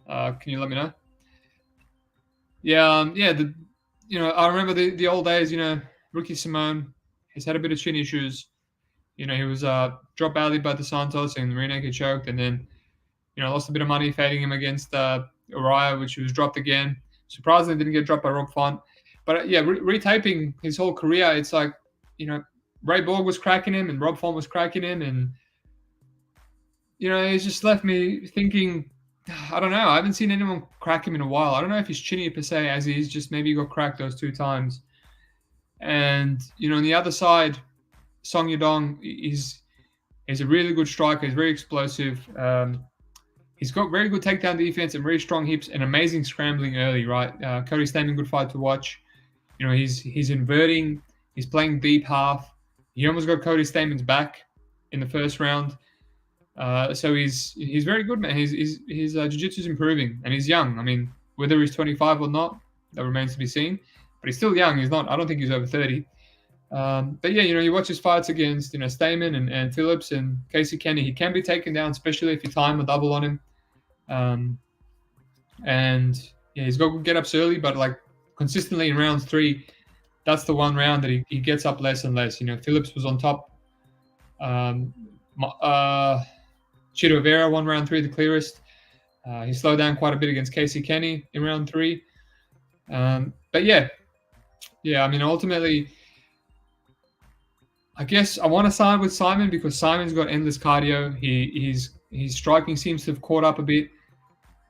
Can you let me know? I remember the old days. Ricky Simón. He's had a bit of chin issues. He was dropped badly by Dos Santos and rear naked choked, and then lost a bit of money fading him against Uriah, which he was dropped again. Surprisingly, didn't get dropped by Rob Font. But retaping his whole career, it's like Ray Borg was cracking him and Rob Font was cracking him, and it's just left me thinking. I don't know. I haven't seen anyone crack him in a while. I don't know if he's chinny per se as he is, just maybe he got cracked those 2 times. And, on the other side, Song Yadong is a really good striker. He's very explosive. He's got very good takedown defense and very strong hips and amazing scrambling early, right? Cody Stamann, good fight to watch. He's inverting. He's playing deep half. He almost got Cody Stamann's back in the first round. So he's very good, man. His jiu-jitsu is improving, and he's young. Whether he's 25 or not, that remains to be seen. But he's still young. He's not. I don't think he's over 30. You watch his fights against Stamann and Phillips and Casey Kenny. He can be taken down, especially if you time a double on him. He's got good get-ups early, but consistently in round 3, that's the one round that he gets up less and less. Phillips was on top. Chito Vera won round 3 the clearest. He slowed down quite a bit against Casey Kenny in round 3. Ultimately, I guess I want to side with Simon because Simon's got endless cardio. His striking seems to have caught up a bit.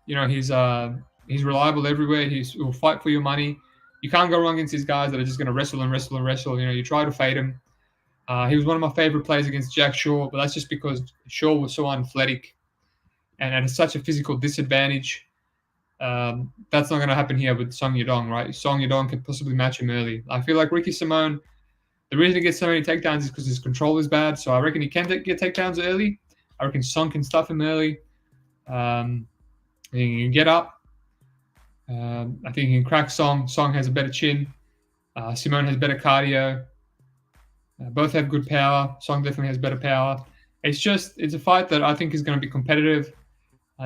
He's reliable everywhere. He'll fight for your money. You can't go wrong against these guys that are just going to wrestle and wrestle and wrestle. You try to fade him. He was one of my favorite plays against Jack Shaw, but that's just because Shaw was so athletic and at such a physical disadvantage. That's not going to happen here with Song Yadong, right? Song Yadong could possibly match him early. I feel like Ricky Simón, the reason he gets so many takedowns is because his control is bad. So I reckon he can get takedowns early. I reckon Song can stuff him early. He can get up. I think he can crack Song. Song has a better chin. Simón has better cardio. Both have good power. Song definitely has better power. It's a fight that I think is going to be competitive.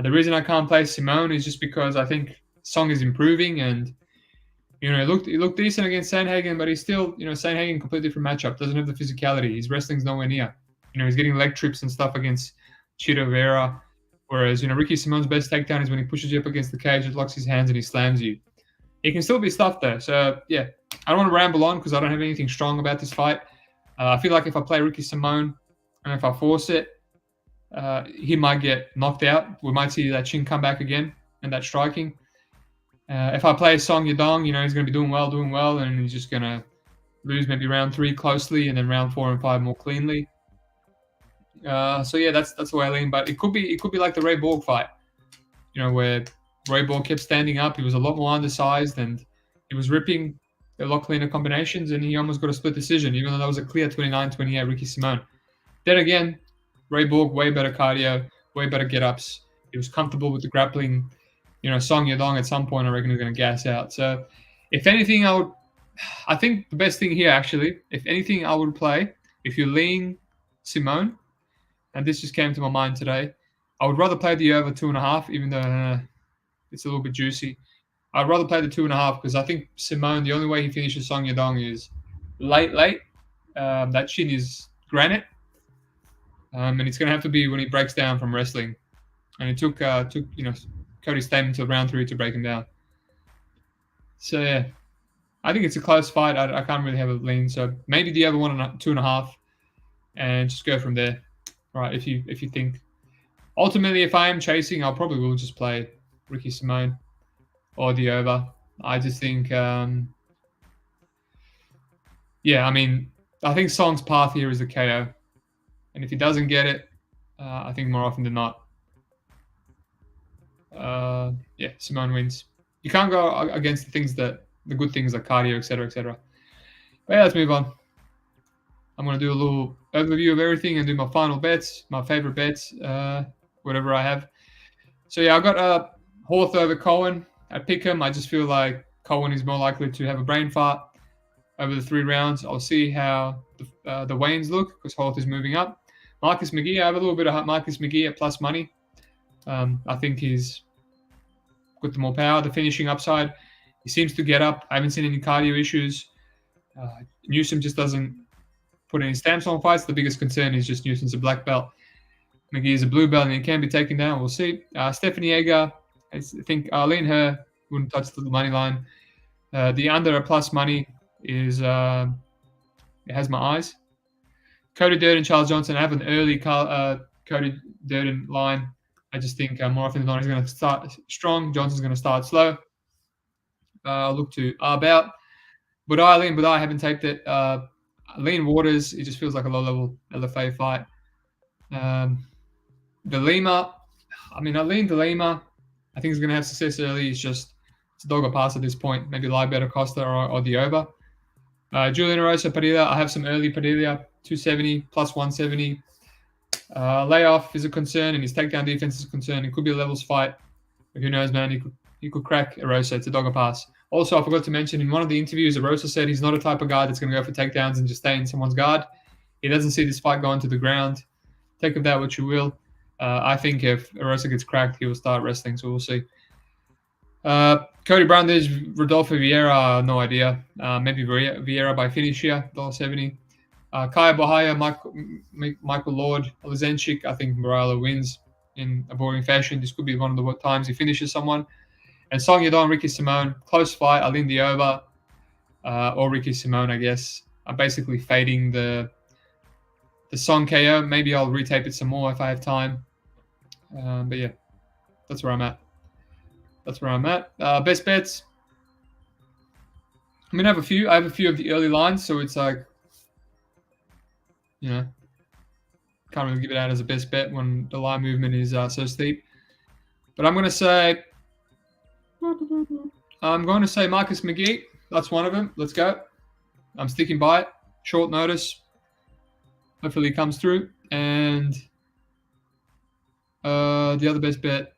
The reason I can't play Simón is just because I think Song is improving, and he looked decent against Sandhagen, but he's still, Sandhagen, completely different matchup. Doesn't have the physicality. His wrestling's nowhere near. He's getting leg trips and stuff against Vieira, whereas Ricky Simón's best takedown is when he pushes you up against the cage, it locks his hands, and he slams you. He can still be stuffed though. So yeah, I don't want to ramble on because I don't have anything strong about this fight. I feel like if I play Ricky Simón and if I force it, he might get knocked out. We might see that chin come back again and that striking. If I play Song Yadong, he's going to be doing well, and he's just going to lose maybe round 3 closely and then round 4 and 5 more cleanly. So yeah, that's the way I lean. But it could be like the Ray Borg fight, where Ray Borg kept standing up. He was a lot more undersized and he was ripping a lot cleaner combinations, and he almost got a split decision, even though that was a clear 29-28 Ricky Simón. Then again, Ray Borg, way better cardio, way better get-ups. He was comfortable with the grappling. Song Yadong at some point I reckon is going to gas out. So if anything, I think the best thing here actually, if anything I would play, if you lean Simón, and this just came to my mind today, I would rather play the over 2.5, even though it's a little bit juicy. I'd rather play the 2.5 because I think Simón, the only way he finishes Song Yadong is late. That chin is granite. And it's going to have to be when he breaks down from wrestling. And it took Cody's statement until round 3 to break him down. So yeah, I think it's a close fight. I can't really have a lean. So maybe the other 2.5 and just go from there. Right, if you think. Ultimately, if I am chasing, I'll probably will just play Ricky Simón or the over. I just think, I think Song's path here is a KO. And if he doesn't get it, I think more often than not, Simón wins. You can't go against the good things like cardio, etc., etc. But yeah, let's move on. I'm going to do a little overview of everything and do my final bets, my favorite bets, whatever I have. So yeah, I got Horth over Cowan at Pick'em. I just feel like Cowan is more likely to have a brain fart over the 3 rounds. I'll see how the weigh-ins look because Horth is moving up. Marcus McGhee, I have a little bit of Marcus McGhee at plus money. I think he's got the more power, the finishing upside. He seems to get up. I haven't seen any cardio issues. Newson just doesn't put any stamps on fights. The biggest concern is just Newson's a black belt. McGhee is a blue belt and he can be taken down. We'll see. Stephanie Yeager, I think Arlene her wouldn't touch the money line. The under a plus money is it has my eyes. Cody Durden, Charles Johnson. I have an early Cody Durden line. I just think more often than not he's going to start strong. Johnson's going to start slow. I'll look to Arbout. Buday, I haven't taped it. Lean Waters, it just feels like a low-level LFA fight. The Lima, I lean to Lima. I think he's going to have success early. It's a dog or pass at this point. Maybe lie better Costa or the over. Julian Erosa, Padilla. I have some early Padilla, 270 plus 170. Layoff is a concern, and his takedown defense is a concern. It could be a levels fight. But who knows, man? He could crack Erosa. It's a dog or pass. Also, I forgot to mention in one of the interviews, Erosa said he's not a type of guy that's going to go for takedowns and just stay in someone's guard. He doesn't see this fight going to the ground. Take of that what you will. I think if Erosa gets cracked, he will start wrestling, so we'll see. Cody Brundage, Rodolfo Vieira, no idea. Maybe Vieira by finish here, $1.70. Caio, Borralho, Michael Lord, Oleksiejczuk. I think Borralho wins in a boring fashion. This could be one of the times he finishes someone. And Song Yadong, Ricky Simón, close fight. I'll lean the over or Ricky Simón, I guess. I'm basically fading the Song KO. Maybe I'll retape it some more if I have time. But yeah, that's where I'm at. Best bets. I have a few. I have a few of the early lines, so it's like, can't really give it out as a best bet when the line movement is so steep. But I'm going to say Marcus McGhee. That's one of them. Let's go. I'm sticking by it. Short notice. Hopefully he comes through. And the other best bet.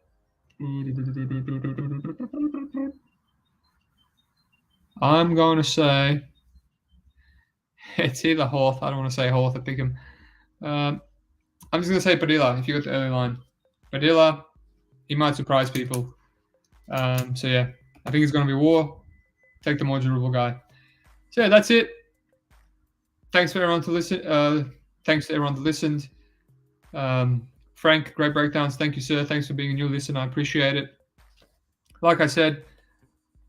I'm going to say It's either Horth. I don't want to say Horth. I pick him. I'm just going to say Padilla if you got the early line. Padilla, he might surprise people. So yeah, I think it's going to be war. Take the more durable guy. So yeah, that's it. Thanks for everyone to listen. Thanks to everyone that listened. Frank, great breakdowns. Thank you, sir. Thanks for being a new listener. I appreciate it. Like I said,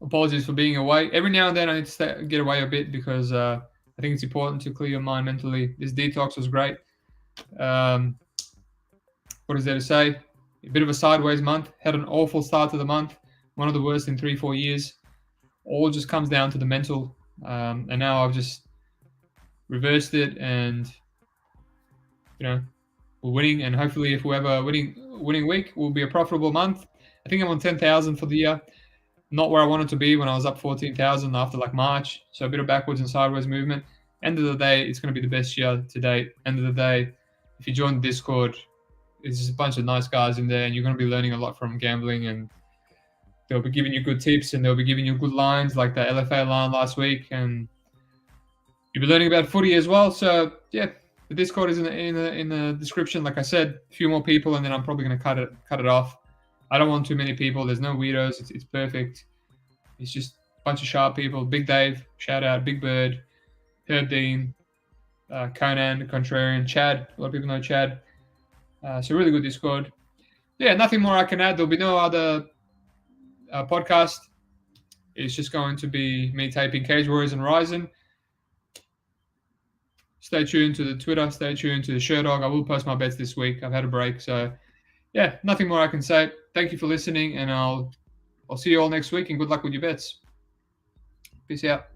apologies for being away. Every now and then I need to get away a bit because I think it's important to clear your mind mentally. This detox was great. What is there to say? A bit of a sideways month. Had an awful start to the month. One of the worst in 3-4 years. All just comes down to the mental. And now I've just reversed it, and we're winning. And hopefully, if we have a winning week, will be a profitable month. I think I'm on 10,000 for the year. Not where I wanted to be when I was up 14,000 after March. So a bit of backwards and sideways movement. End of the day, it's going to be the best year to date. End of the day, if you join the Discord, it's just a bunch of nice guys in there, and you're going to be learning a lot from gambling, and they'll be giving you good tips, and they'll be giving you good lines like the LFA line last week, and you'll be learning about footy as well. So yeah, the Discord is in the description. Like I said, a few more people, and then I'm probably going to cut it off. I don't want too many people. There's no weirdos. It's perfect. It's just a bunch of sharp people. Big Dave, shout out. Big Bird, Herb Dean, Conan, the Contrarian, Chad. A lot of people know Chad. So really good Discord. Yeah, nothing more I can add. There'll be no other podcast. It's just going to be me taping Cage Warriors and Ryzen. Stay tuned to the Twitter. Stay tuned to the Sherdog. I will post my bets this week. I've had a break. So, yeah, nothing more I can say. Thank you for listening, and I'll see you all next week, and good luck with your bets. Peace out.